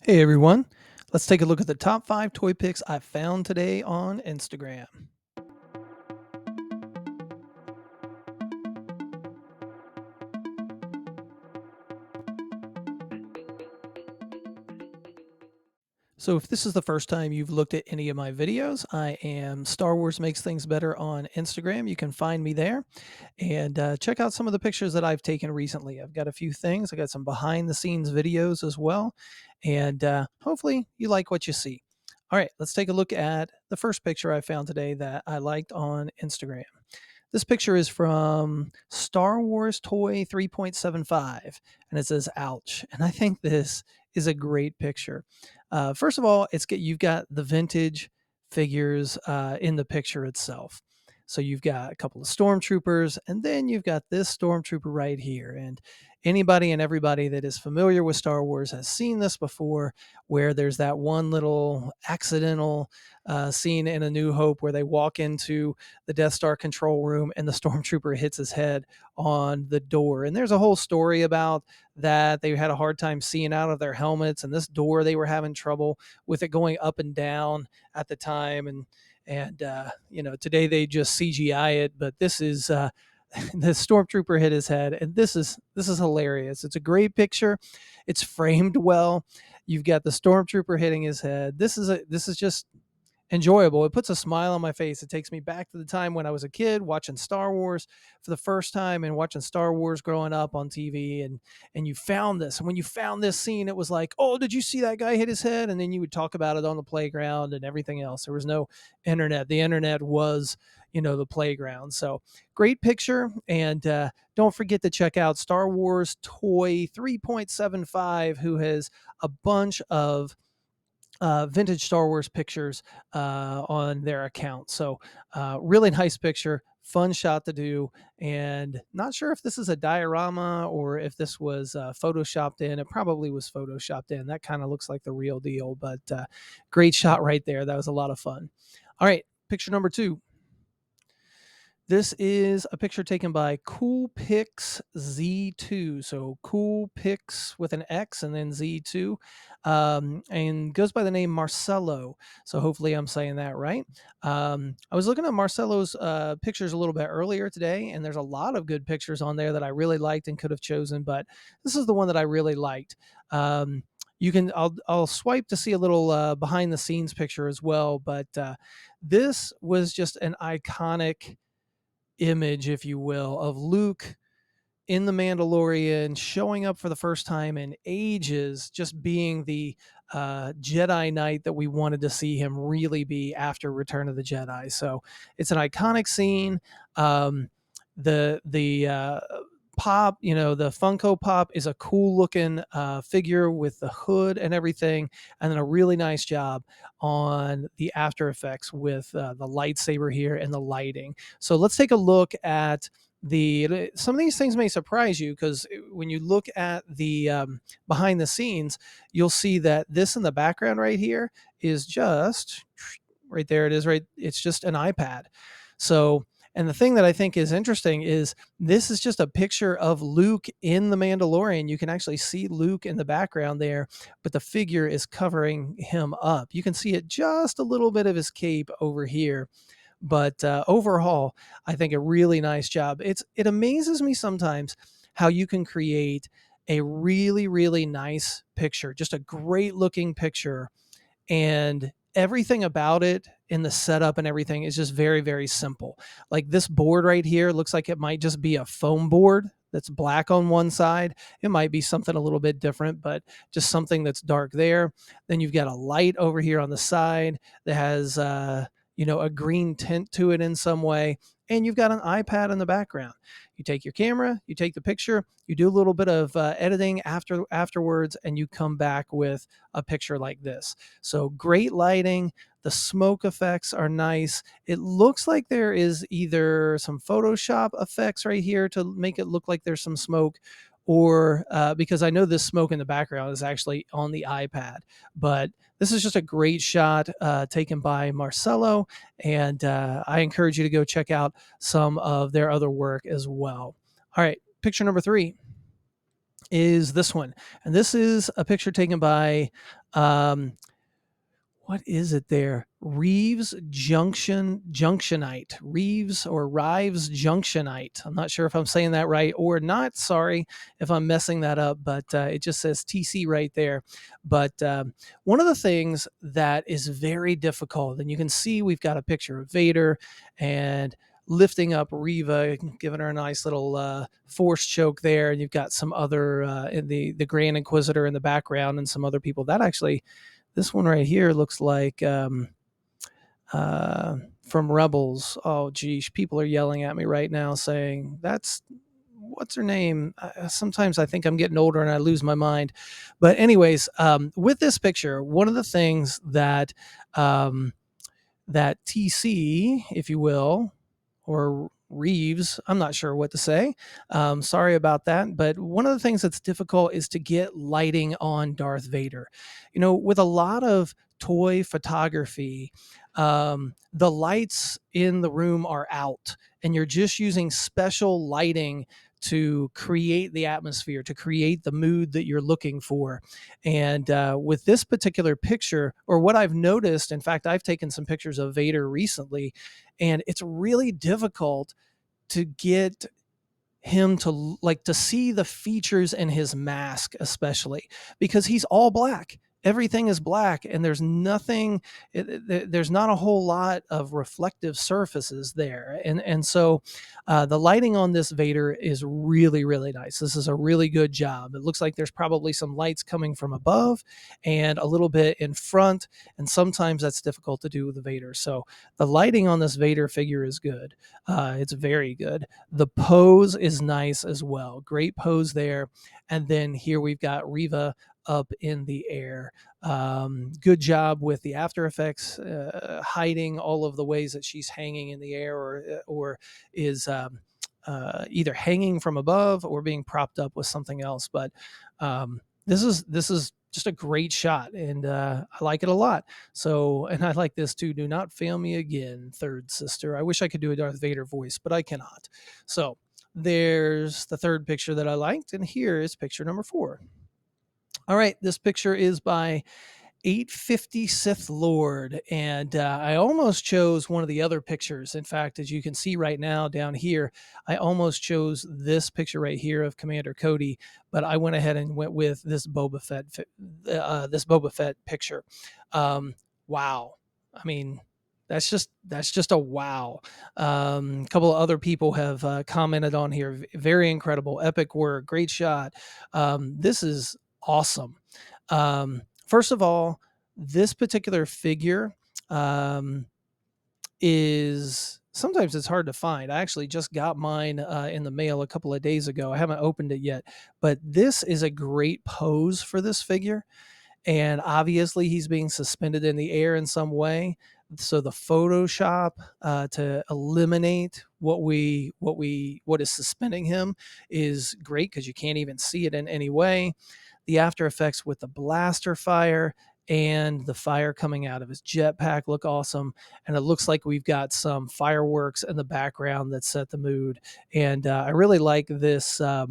Hey everyone, let's take a look at the top 5 toy pics I found today on Instagram. So if this is the first time you've looked at any of my videos, I am Star Wars Makes Things Better on Instagram. You can find me there and check out some of the pictures that I've taken recently. I've got a few things. I got some behind the scenes videos as well, and hopefully you like what you see. All right, let's take a look at the first picture I found today that I liked on Instagram. This picture is from Star Wars Toy 3.75, and it says "ouch." And I think this is a great picture. First of all, you've got the vintage figures in the picture itself. So you've got a couple of stormtroopers, and then you've got this stormtrooper right here. And anybody and everybody that is familiar with Star Wars has seen this before, where there's that one little accidental scene in A New Hope where they walk into the Death Star control room and the stormtrooper hits his head on the door. And there's a whole story about that. They had a hard time seeing out of their helmets, and this door they were having trouble with it going up and down at the time. And today they just CGI it, but this is the stormtrooper hit his head, and this is hilarious. It's a great picture. It's framed well. You've got the stormtrooper hitting his head. This is just enjoyable. It puts a smile on my face. It takes me back to the time when I was a kid watching Star Wars for the first time and watching Star Wars growing up on TV. And you found this. And when you found this scene, it was like, oh, did you see that guy hit his head? And then you would talk about it on the playground and everything else. There was no internet. The internet was, the playground. So great picture. And don't forget to check out Star Wars Toy 3.75, who has a bunch of vintage Star Wars pictures on their account. So, really nice picture, fun shot to do. And not sure if this is a diorama or if this was photoshopped in. It probably was photoshopped in. That kind of looks like the real deal, but great shot right there. That was a lot of fun. All right, picture number 2. This is a picture taken by Cool Pics Z2. So Cool Pics with an X and then Z2, and goes by the name Marcelo. So hopefully I'm saying that right. I was looking at Marcelo's pictures a little bit earlier today, and there's a lot of good pictures on there that I really liked and could have chosen, but this is the one that I really liked. I'll swipe to see a little behind the scenes picture as well, but this was just an iconic image, if you will, of Luke in The Mandalorian showing up for the first time in ages, just being the Jedi Knight that we wanted to see him really be after Return of the Jedi. So it's an iconic scene. The pop, the Funko Pop is a cool looking figure with the hood and everything, and then a really nice job on the after effects with the lightsaber here and the lighting. So let's take a look at some of these things may surprise you, because when you look at the behind the scenes, you'll see that this in the background right here is just right there. It is right. It's just an iPad. So, and the thing that I think is interesting is this is just a picture of Luke in The Mandalorian. You can actually see Luke in the background there, but the figure is covering him up. You can see it just a little bit of his cape over here. But overall, I think a really nice job. It amazes me sometimes how you can create a really, really nice picture, just a great looking picture, and everything about it in the setup and everything is just very, very simple. Like this board right here looks like it might just be a foam board that's black on one side. It might be something a little bit different, but just something that's dark there. Then you've got a light over here on the side that has a green tint to it in some way, and you've got an iPad in the background. You take your camera, you take the picture, you do a little bit of editing afterwards, and you come back with a picture like this. So great lighting. The smoke effects are nice. It looks like there is either some Photoshop effects right here to make it look like there's some smoke, or because I know this smoke in the background is actually on the iPad. But this is just a great shot taken by Marcelo, and I encourage you to go check out some of their other work as well. All right, picture number 3 is this one. And this is a picture taken by Um, what is it there? Reeves or Rives Junctionite. I'm not sure if I'm saying that right or not. Sorry if I'm messing that up, but it just says TC right there. But one of the things that is very difficult, and you can see we've got a picture of Vader and lifting up Reva, giving her a nice little force choke there. And you've got some other in the Grand Inquisitor in the background and some other people. That actually, this one right here looks like from Rebels. Oh, geez, people are yelling at me right now saying that's what's her name. Sometimes I think I'm getting older and I lose my mind. But anyways, with this picture, one of the things um, that TC, if you will, or Reeves, I'm not sure what to say. Sorry about that. But one of the things that's difficult is to get lighting on Darth Vader. You know, with a lot of toy photography, the lights in the room are out, and you're just using special lighting to create the atmosphere, to create the mood that you're looking for. And with this particular picture, or what I've noticed, in fact, I've taken some pictures of Vader recently, and it's really difficult to get him to like to see the features in his mask, especially because he's all black. Everything is black, and there's nothing. There's not a whole lot of reflective surfaces there, and so the lighting on this Vader is really really nice. This is a really good job. It looks like there's probably some lights coming from above and a little bit in front, and sometimes that's difficult to do with the Vader. So the lighting on this Vader figure is good. It's very good. The pose is nice as well. Great pose there. And then here we've got Reva up in the air. Good job with the After Effects, hiding all of the ways that she's hanging in the air or is either hanging from above or being propped up with something else. But this is just a great shot, and I like it a lot. So, and I like this too. Do not fail me again, third sister. I wish I could do a Darth Vader voice, but I cannot. So there's the third picture that I liked, and here is picture number 4. All right, this picture is by 850 Sith Lord, and I almost chose one of the other pictures. In fact, as you can see right now down here, I almost chose this picture right here of Commander Cody, but I went ahead and went with this Boba Fett picture. Wow, I mean, that's just a wow. A couple of other people have commented on here. Very incredible, epic work, great shot. This is awesome. First of all, this particular figure is sometimes it's hard to find. I actually just got mine in the mail a couple of days ago. I haven't opened it yet, but this is a great pose for this figure. And obviously, he's being suspended in the air in some way. So the Photoshop to eliminate what is suspending him is great because you can't even see it in any way. The After Effects with the blaster fire and the fire coming out of his jetpack look awesome. And it looks like we've got some fireworks in the background that set the mood. And I really like this. I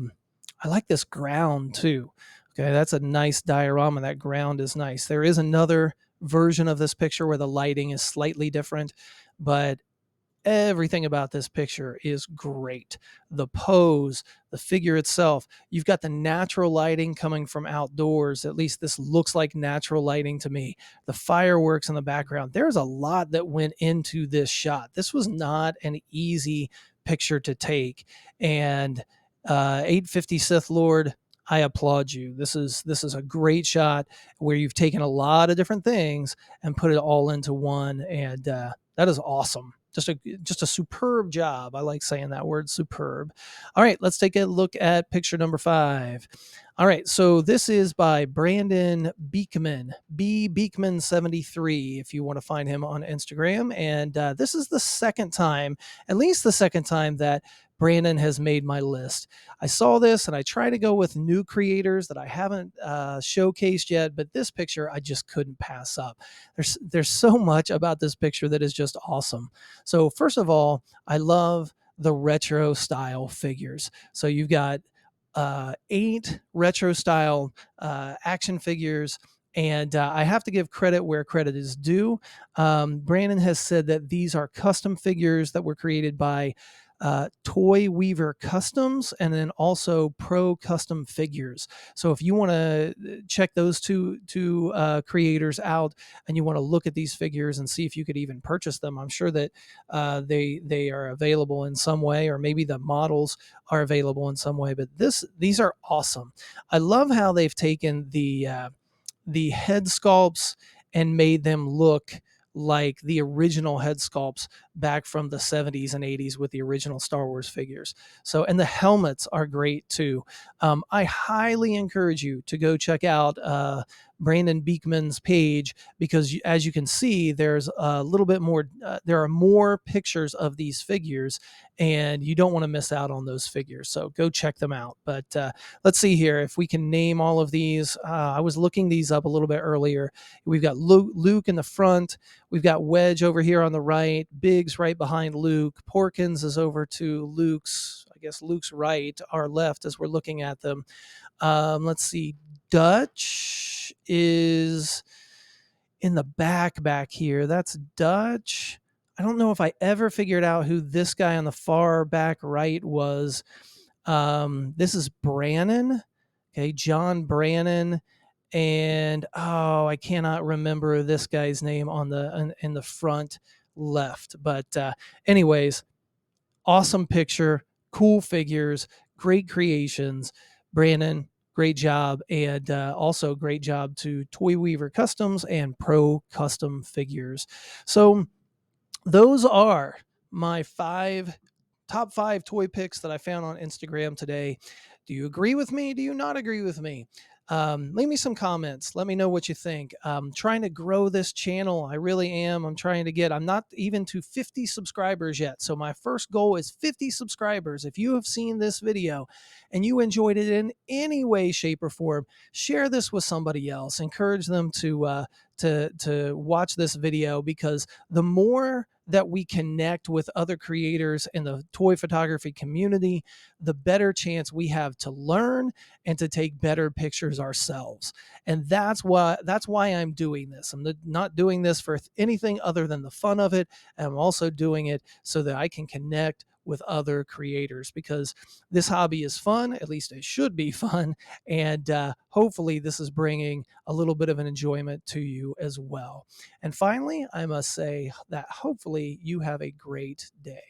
like this ground too. Okay, that's a nice diorama. That ground is nice. There is another version of this picture where the lighting is slightly different, but everything about this picture is great. The pose, the figure itself, you've got the natural lighting coming from outdoors. At least this looks like natural lighting to me. The fireworks in the background. There's a lot that went into this shot. This was not an easy picture to take. And 850 Sith Lord, I applaud you. This is a great shot where you've taken a lot of different things and put it all into one, and that is awesome. Just a superb job. I like saying that word, superb. All right, let's take a look at picture number 5. All right, so this is by Brandon Beekman, B Beekman 73, if you want to find him on Instagram. And this is the second time, at least the second time, that Brandon has made my list. I saw this and I try to go with new creators that I haven't showcased yet, but this picture I just couldn't pass up. There's so much about this picture that is just awesome. So first of all, I love the retro style figures. So you've got 8 retro style action figures And I have to give credit where credit is due. Brandon has said that these are custom figures that were created by Toy Weaver Customs and then also Pro Custom Figures. So if you want to check those two creators out and you want to look at these figures and see if you could even purchase them, I'm sure that they are available in some way, or maybe the models are available in some way. But these are awesome. I love how they've taken the head sculpts and made them look like the original head sculpts back from the 70s and 80s with the original Star Wars figures. So, and the helmets are great too. I highly encourage you to go check out Brandon Beekman's page, because as you can see, there's a little bit more, there are more pictures of these figures, and you don't want to miss out on those figures. So go check them out. But let's see here if we can name all of these. I was looking these up a little bit earlier. We've got Luke in the front. We've got Wedge over here on the right. Biggs right behind Luke. Porkins is over to Luke's right, our left as we're looking at them. Let's see. Dutch is in the back here. That's Dutch. I don't know if I ever figured out who this guy on the far back right was. This is Brannon. Okay, John Brannon. And I cannot remember this guy's name on in the front left. But anyways, awesome picture, cool figures, great creations. Brandon, great job. And also great job to Toy Weaver Customs and Pro Custom Figures. So those are my top five toy picks that I found on Instagram today. Do you agree with me? Do you not agree with me? Leave me some comments. Let me know what you think. Trying to grow this channel. I really am. I'm not even to 50 subscribers yet. So my first goal is 50 subscribers. If you have seen this video and you enjoyed it in any way, shape, or form, share this with somebody else. Encourage them to watch this video, because the more that we connect with other creators in the toy photography community, the better chance we have to learn and to take better pictures ourselves. And that's why I'm doing this. I'm not doing this for anything other than the fun of it. And I'm also doing it so that I can connect with other creators, because this hobby is fun. At least it should be fun. And hopefully this is bringing a little bit of an enjoyment to you as well. And finally, I must say that hopefully you have a great day.